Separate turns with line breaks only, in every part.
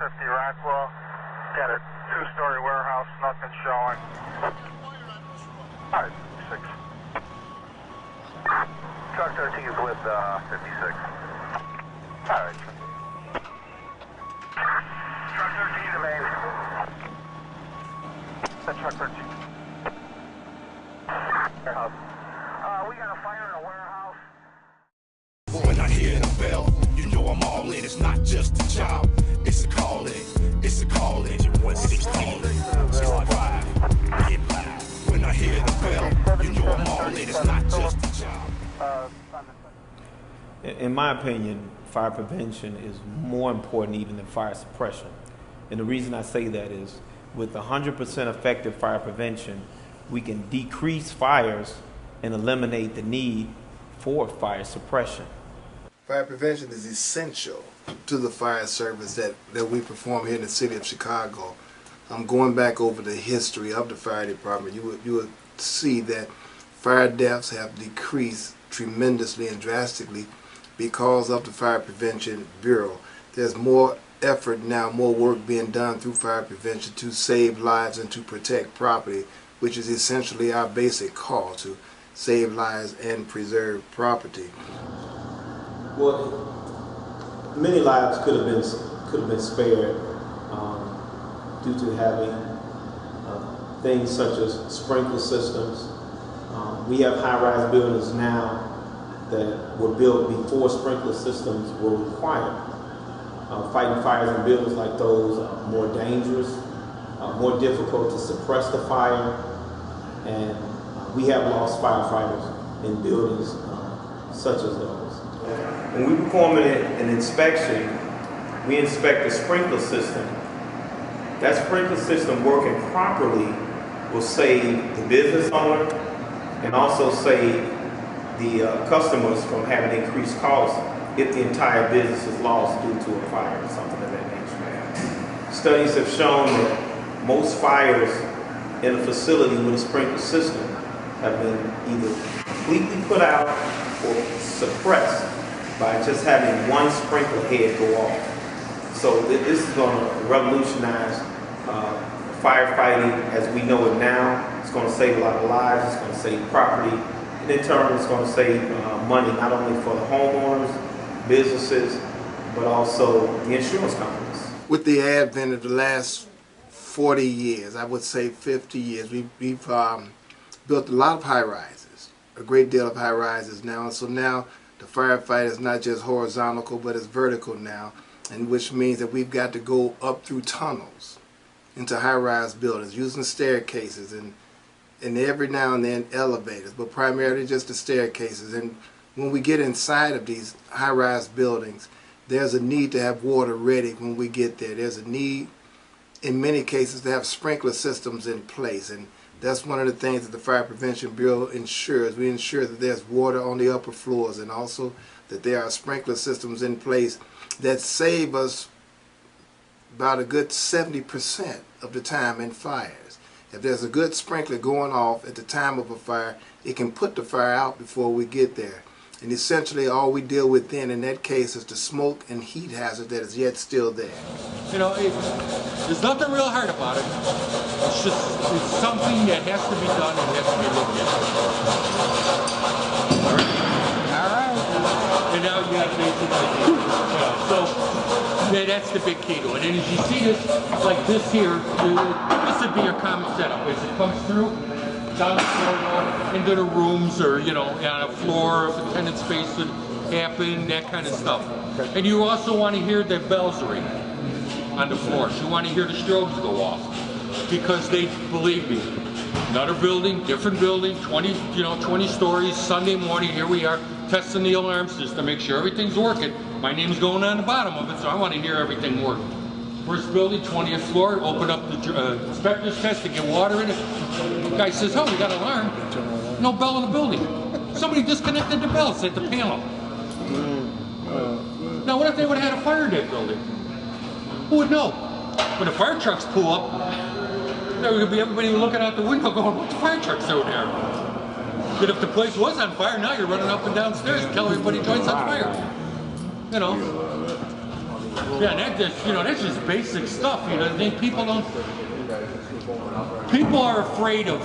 650 Rockwell. Got a two-story warehouse, nothing showing. Alright, 6. Truck 13 is with 56. Alright. Truck 13 to main. That's truck 13. Warehouse. We got a fire in a warehouse.
When I hear the bell, you know I'm all in. It's not just a job, it's a calling. It's a calling. It's a calling. It's pride. Get loud. When I hear the bell, you know I'm all in. It's not just a job.
In my opinion, fire prevention is more important even than fire suppression. And the reason I say that is with 100% effective fire prevention, we can decrease fires and eliminate the need for fire suppression.
Fire prevention is essential to the fire service that we perform here in the city of Chicago. I'm going back over the history of the fire department. You would see that fire deaths have decreased tremendously and drastically because of the Fire Prevention Bureau. There's more effort now, more work being done through fire prevention to save lives and to protect property, which is essentially our basic call, to save lives and preserve property.
Well, many lives could have been spared due to having things such as sprinkler systems. We have high-rise buildings now that were built before sprinkler systems were required. Fighting fires in buildings like those are more dangerous, more difficult to suppress the fire, and we have lost firefighters in buildings such as those. When we perform an inspection, we inspect the sprinkler system. That sprinkler system working properly will save the business owner and also save the customers from having increased costs if the entire business is lost due to a fire or something of that nature. Studies have shown that most fires in a facility with a sprinkler system have been either completely put out or suppressed by just having one sprinkler head go off. So this is going to revolutionize firefighting as we know it now. It's going to save a lot of lives, it's going to save property, and in turn it's going to save money not only for the homeowners, businesses, but also the insurance companies.
With the advent of the last 40 years, I would say 50 years, we've built a lot of high-rises, a great deal of high-rises now, and so now the firefight is not just horizontal, but it's vertical now, and which means that we've got to go up through tunnels into high-rise buildings using staircases and every now and then elevators, but primarily just the staircases. And when we get inside of these high-rise buildings, there's a need to have water ready when we get there. There's a need, in many cases, to have sprinkler systems in place, and that's one of the things that the Fire Prevention Bureau ensures. We ensure that there's water on the upper floors and also that there are sprinkler systems in place that save us about a good 70% of the time in fires. If there's a good sprinkler going off at the time of a fire, it can put the fire out before we get there. And essentially all we deal with then in that case is the smoke and heat hazard that is yet still there.
You know, there's nothing real hard about it. It's something that has to be done and has to be looked at. All right? All right. And now you got basically, so yeah, that's the big key to it. And as you see this, like this here, this would be your common setup. As it comes through, down the floor, into the rooms, or, you know, on a floor, if a tenant space would happen, that kind of stuff. And you also want to hear the bells ring on the floors. You want to hear the strobes go off, because they, believe me, another building, different building, 20 stories, Sunday morning, here we are, testing the alarm system, make sure everything's working. My name's going on the bottom of it, so I want to hear everything work. First building, 20th floor, open up the inspector's test to get water in it. The guy says, oh, we got an alarm. No bell in the building. Somebody disconnected the bells at the panel. Now, what if they would have had a fire in that building? Who would know? When the fire trucks pull up, there would be everybody looking out the window going, what the fire truck's doing there? But if the place was on fire, now you're running up and downstairs and telling everybody joints on fire. You know. Yeah, that just, you know, that's just basic stuff. You know, I think people don't. People are afraid of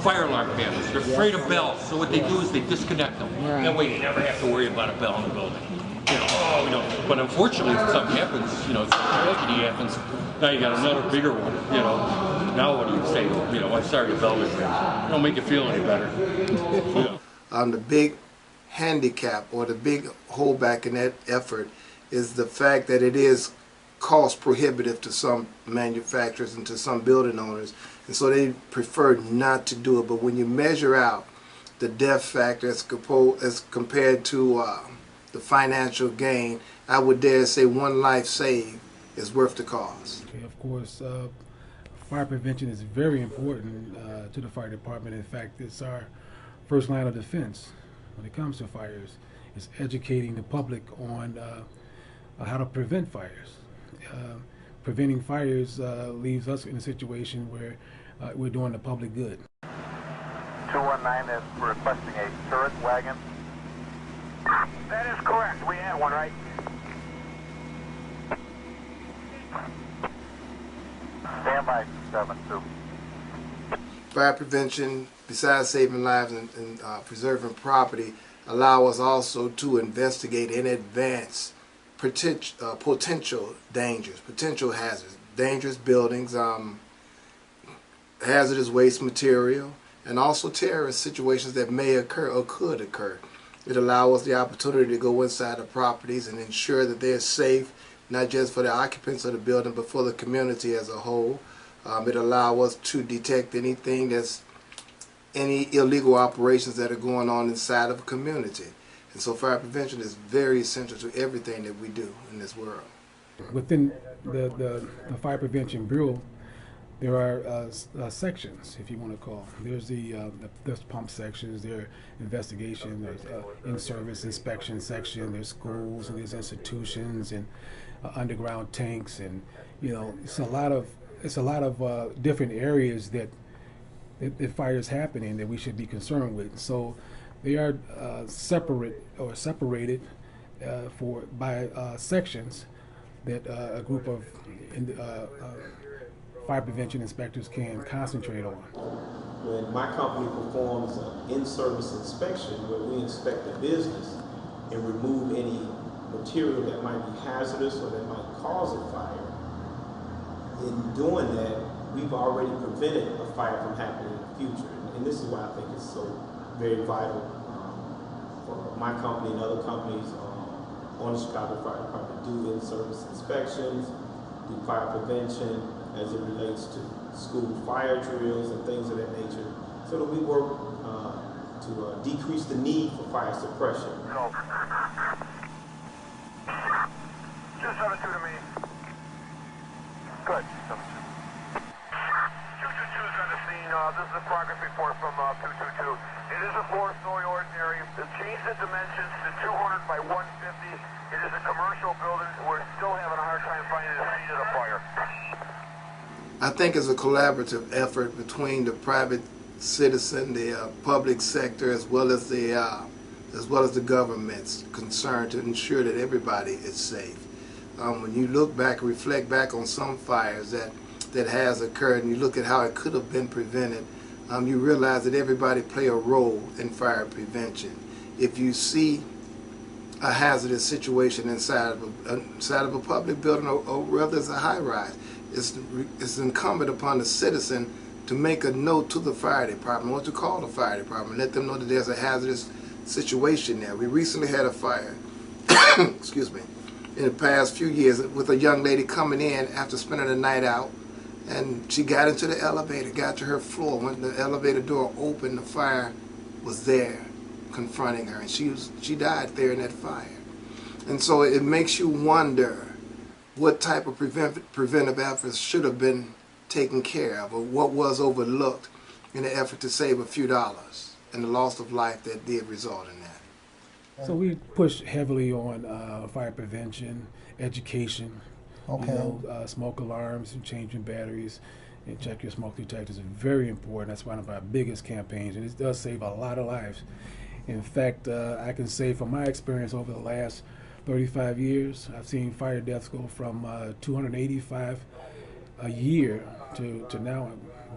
fire alarm cameras. They're afraid of bells. So what they do is they disconnect them.
Right.
That way you never have to worry about a bell in the building. You know, oh, you know. But unfortunately, if something happens, you know, if tragedy happens, now you got another bigger one. You know, now what do you say? You know, I'm sorry, the bell didn't ring. It don't make you feel any better. You know.
The big handicap or the big holdback in that effort is the fact that it is cost prohibitive to some manufacturers and to some building owners, and so they prefer not to do it. But when you measure out the death factor as compared to the financial gain, I would dare say one life saved is worth the cost.
Okay, of course, fire prevention is very important to the fire department. In fact, it's our first line of defense when it comes to fires. It's educating the public on how to prevent fires. Preventing fires leaves us in a situation where we're doing the public good.
219 is requesting a turret wagon. That is correct. We had one, right? Stand by, 7-2.
Fire prevention, besides saving lives and preserving property, allow us also to investigate in advance potential dangers, potential hazards, dangerous buildings, hazardous waste material, and also terrorist situations that may occur or could occur. It allows us the opportunity to go inside the properties and ensure that they're safe, not just for the occupants of the building, but for the community as a whole. It allows us to detect anything that's any illegal operations that are going on inside of a community. And so fire prevention is very essential to everything that we do in this world.
Within the Fire Prevention Bureau, there are sections, if you want to call. There's there's pump sections, there are investigation, there's in-service inspection section, there's schools and there's institutions and underground tanks, and you know, it's a lot of different areas that fires happening that we should be concerned with. So they are separated by sections that a group of fire prevention inspectors can concentrate on.
When my company performs an in-service inspection where we inspect the business and remove any material that might be hazardous or that might cause a fire, in doing that, we've already prevented a fire from happening in the future. And this is why I think it's so very vital for my company and other companies on the Chicago Fire Department to do in-service inspections, do fire prevention as it relates to school fire drills and things of that nature, so that we work to decrease the need for fire suppression.
272 to me. Good. 222 is on the scene. This is a progress report from 222. It is a four-story ordinary. They've changed the dimensions to 200 by 150. It is a commercial building. We're still having a hard time finding the scene of the fire.
I think it's a collaborative effort between the private citizen, the public sector, as well as the government's concerned to ensure that everybody is safe. When you look back, reflect back on some fires that has occurred, and you look at how it could have been prevented, you realize that everybody play a role in fire prevention. If you see a hazardous situation inside of a public building, or whether it's a high-rise, it's incumbent upon the citizen to make a note to the fire department or to call the fire department, let them know that there's a hazardous situation there. We recently had a fire, excuse me, in the past few years with a young lady coming in after spending the night out, and she got into the elevator, got to her floor. When the elevator door opened, the fire was there confronting her, and she died there in that fire. And so it makes you wonder what type of preventive efforts should have been taken care of, or what was overlooked in the effort to save a few dollars and the loss of life that did result in that.
So we push heavily on fire prevention, education, smoke alarms and changing batteries and check your smoke detectors are very important. That's one of our biggest campaigns, and it does save a lot of lives. In fact, I can say from my experience over the last 35 years, I've seen fire deaths go from 285 a year to now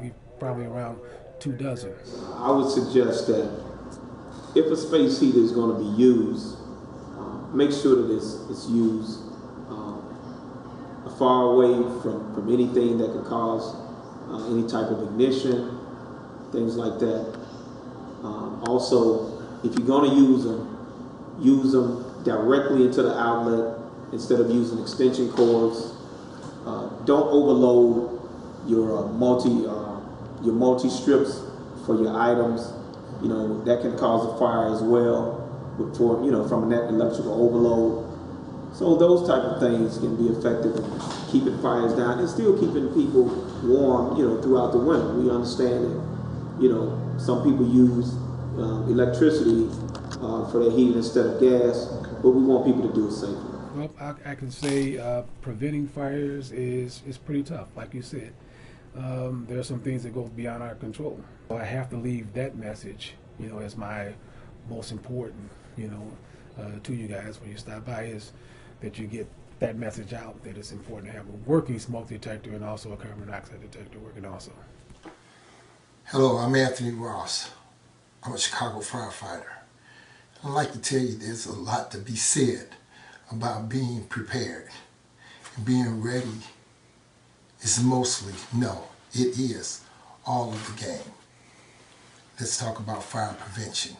we probably around 24.
I would suggest that if a space heater is going to be used, make sure that it's used far away from anything that could cause any type of ignition, things like that. Also, if you're going to use them directly into the outlet instead of using extension cords. Don't overload your multi strips for your items. You know, that can cause a fire as well from an electrical overload. So those type of things can be effective in keeping fires down and still keeping people warm, throughout the winter. We understand that, some people use electricity for their heating instead of gas, but we want people to do it safely.
Well, I can say preventing fires is pretty tough, like you said. There are some things that go beyond our control. I have to leave that message, as my most important, to you guys when you stop by, is that you get that message out, that it's important to have a working smoke detector and also a carbon monoxide detector working also.
Hello, I'm Anthony Ross. I'm a Chicago firefighter. I'd like to tell you there's a lot to be said about being prepared. And being ready is mostly, no, it is all of the game. Let's talk about fire prevention.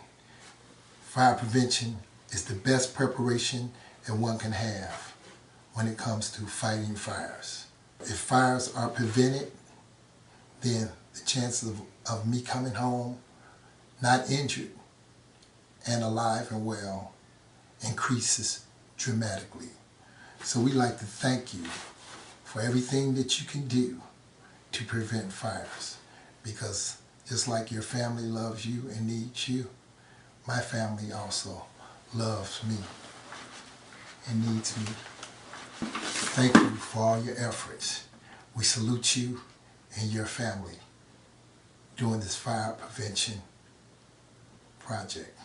Fire prevention is the best preparation that one can have when it comes to fighting fires. If fires are prevented, then the chances of me coming home not injured and alive and well increases dramatically. So we'd like to thank you for everything that you can do to prevent fires, because just like your family loves you and needs you, my family also loves me and needs me. Thank you for all your efforts. We salute you and your family doing this fire prevention project.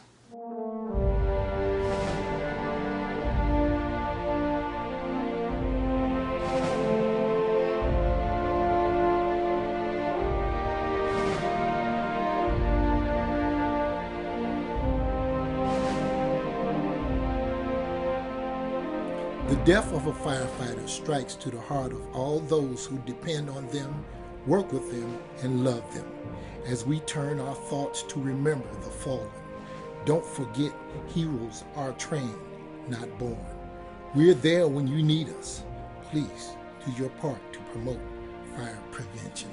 The death of a firefighter strikes to the heart of all those who depend on them, work with them, and love them. As we turn our thoughts to remember the fallen, don't forget heroes are trained, not born. We're there when you need us. Please do your part to promote fire prevention.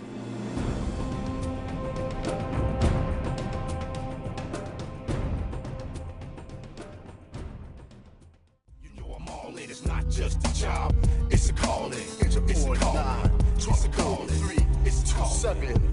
It's not just a job, it's a calling. It's a calling. It's a calling. It's a calling.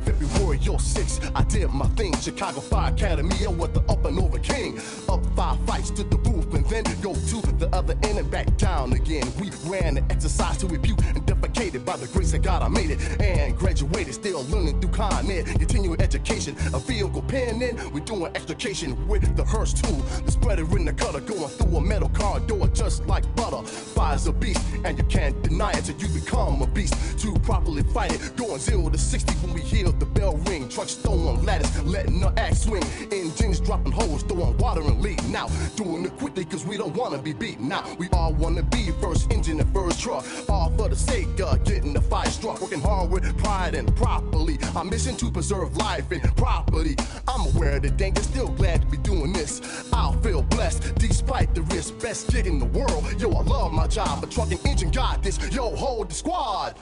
February 06, I did my thing. Chicago Fire Academy, I was the up and over king. Up 5 fights to the roof and then go to the other end and back down again. We ran the exercise to review and defecated. By the grace of God, I made it and graduated. Still learning through Con Ed, continuing education. A vehicle pen in, we're doing extrication with the Hearst tool. The spreader in the cutter, going through a metal car door just like butter. Fire's a beast, and you can't deny it till you become a beast. To properly fight it, going 0 to 60 when we hear the bell ring. Trucks throwing ladders, letting the axe swing. Engines dropping holes, throwing water and lead. Now, doing it quickly cause we don't wanna be beaten. Now, we all wanna be first engine and first truck. All for the sake of getting the fire struck. Working hard with pride and properly. Our mission to preserve life and property. I'm aware of the danger, still glad to be doing this. I'll feel blessed despite the risk. Best gig in the world. Yo, I love my job, but truck and engine got this. Yo, hold the squad.